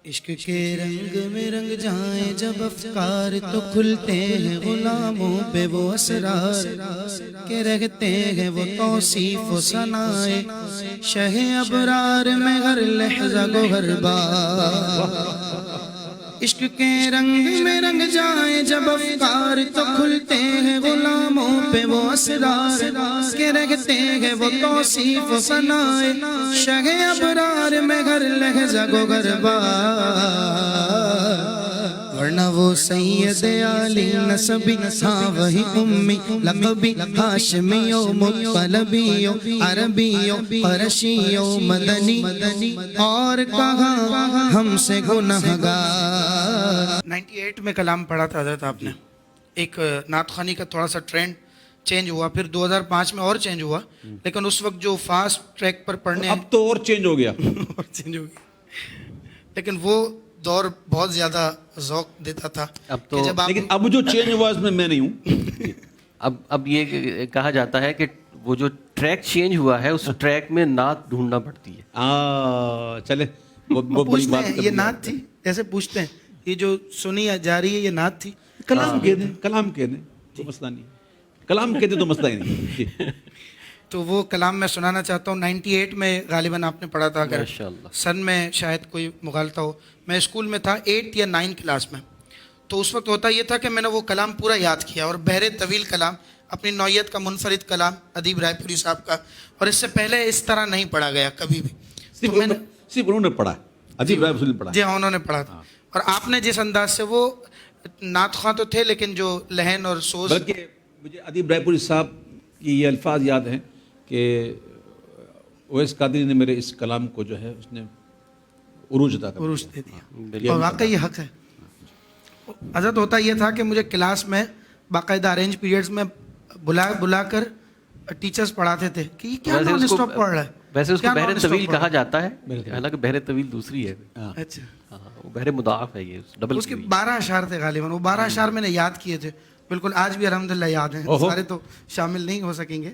عشق کے رنگ میں رنگ جائیں جب افکار تو کھلتے ہیں غلاموں پہ وہ اسرار کہ رہتے ہیں وہ توصیف و ثنائے شہ ابرار میں ہر لحظہ گوہر بار عشق کے رنگ میں رنگ جائیں جب افکار تو کھلتے ہیں غلاموں پہ وہ اسرار کہ رہتے ہیں وہ توصیف و ثنائے شہ ابرار میں ہر لحظہ گوہر بار ورنہ وہ سید علی نسبی ہاں وہی امی لقبی ہاشمیو مطلبیو عربیو قرشیو مدنی اور کہاں ہم سے گنہگار 98 میں کلام پڑھا تھا حضرت آپ نے. ایک نعت خوانی کا تھوڑا سا ٹرینڈ چینج ہوا, پھر 2005 میں اور چینج ہوا, لیکن اس وقت جو فاسٹ ٹریک پر پڑھنے اب تو اور چینج ہو گیا اور چینج ہو گیا, لیکن وہ دور بہت زیادہ ذوق دیتا تھا. اب تو لیکن اب جو چینج ہوا اس میں نہیں ہوں. اب یہ کہا جاتا ہے کہ وہ جو ٹریک چینج ہوا ہے اس ٹریک میں نعت ڈھونڈنا پڑتی ہے. چلے وہ بڑی بات. یہ نعت تھی, ایسے پوچھتے ہیں یہ جو سنی جا رہی ہے یہ نعت تھی. کلام کہہ دیں, کلام کہہ دیں تو مسئلہ نہیں, کلام کہتے تو مسئلہ ہی نہیں. تو وہ کلام میں سنانا چاہتا ہوں. 98 میں غالباً آپ نے پڑھا تھا, اگر سن میں شاید کوئی مغالطہ ہو. میں اسکول میں تھا 8 یا 9 کلاس میں, تو اس وقت ہوتا یہ تھا کہ میں نے وہ کلام پورا یاد کیا, اور بحر طویل کلام, اپنی نوعیت کا منفرد کلام ادیب رائے پوری صاحب کا, اور اس سے پہلے اس طرح نہیں پڑھا گیا کبھی بھی. صرف انہوں نے پڑھا, ادیب رائے پوری پڑھا. جی ہاں, انہوں نے پڑھا تھا. اور آپ نے جس انداز سے, وہ نعت خواں تو تھے لیکن جو لہن اور سوز, بلکہ مجھے ادیب رائے پوری صاحب کی یہ الفاظ یاد ہیں کہ اویس قادری نے میرے اس کلام کو جو ہے اس نے عروج عطا کر عروج دے دیا, اور واقعی یہ حق ہے. حضرت ہوتا یہ تھا کہ مجھے کلاس میں باقاعدہ ارینج پیریڈز میں بلا کر ٹیچرز پڑھاتے تھے کہ یہ کیا نان اسٹاپ پڑھ رہا ہے. ویسے اس کو بحر طویل کہا جاتا ہے, حالانکہ بحر طویل دوسری ہے. اچھا, وہ بحر مضاعف ہے, یہ ڈبل. اس کے 12 اشعار تھے غالباً, وہ 12 اشعار میں نے یاد کیے تھے بالکل, آج بھی الحمدللہ یاد ہیں. سارے تو شامل نہیں ہو سکیں گے,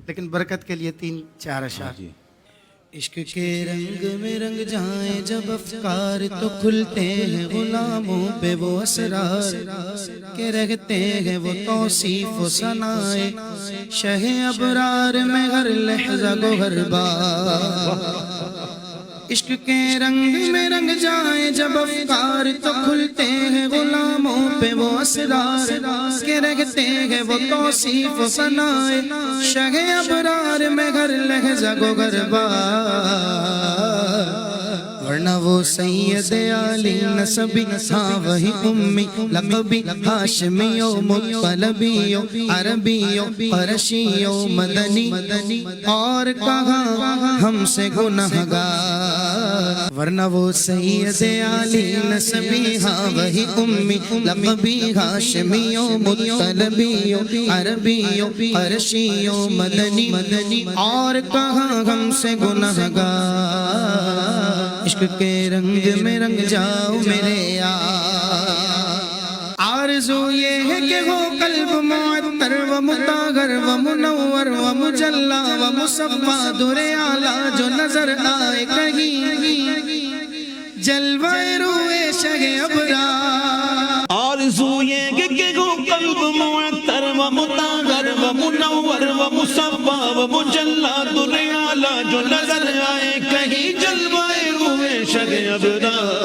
لیکن برکت کے لیے 3-4 اشعار. عشق کے رنگ میں رنگ جائیں جب افکار تو کھلتے ہیں غلاموں پہ وہ اسرار کہ رہتے ہیں وہ توصیف و ثنائے شہ ابرار میں ہر لحظہ گوہر بار. عشق کے رنگ میں رنگ جائیں جب افکار تو کھلتے ہیں غلاموں پہ وہ اسرار کہ رہتے ہیں وہ توصیف و ثنائے شہ ابرار میں ہر لحظہ گوہر بار. ورنہ وہ سید علی نسبی ہاں وہی امی لقبی ہاشمیو مطلبیو عربیو قرشیو مدنی اور کہاں ہم سے گنہگار. ورنہ وہ سید علی نسبی ہاں وہی امی لقبی ہاشمیو مطلبیو عربیو قرشیو مدنی اور کہاں ہم سے گنہگار. عشق کے رنگ میں رنگ جاؤ میرے یار, آرزو یہ ہے کہ ہو قلب معطر و مطہر و منور و مجلا و مصفا در اعلیٰ جو نظر آئے کہیں جلوہ روئے شہ ابرار. آرزو یہ کہ ہو قلب معطر و مطہر و منور و مصفا و مجلا در اعلیٰ جو نظر آئے کہیں جلوہ شگ ابرار.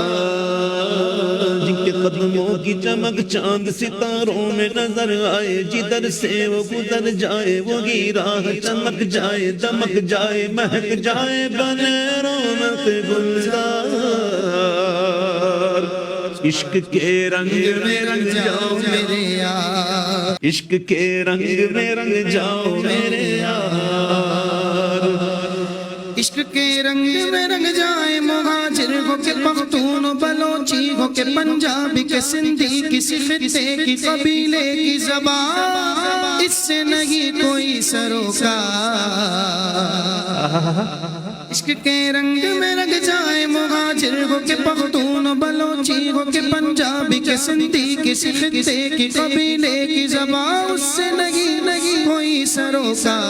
جن کے قدموں کی چمک چاند ستاروں میں نظر آئے, جدھر سے وہ گزر جائے وہی راہ چمک جائے, دمک جائے, مہک جائے, بنے رونق گلزار. عشق کے رنگ میں رنگ جاؤ میرے یار, عشق کے رنگ میں رنگ جاؤ میرے یار. عشق کے رنگ میں رنگ جائے مہاجر ہو کے پختون و بلوچی ہو کے پنجابی کے سندھی کسی خطے کی قبیلے کی زبان, اس سے نہیں کوئی سروکار. عشق کے رنگ میں رنگ جائے مہاجر ہو کے پختون و بلوچی ہو کے پنجابی کے سندھی کسی خطے کی قبیلے کی زبان, اس سے نہیں کوئی سروکار.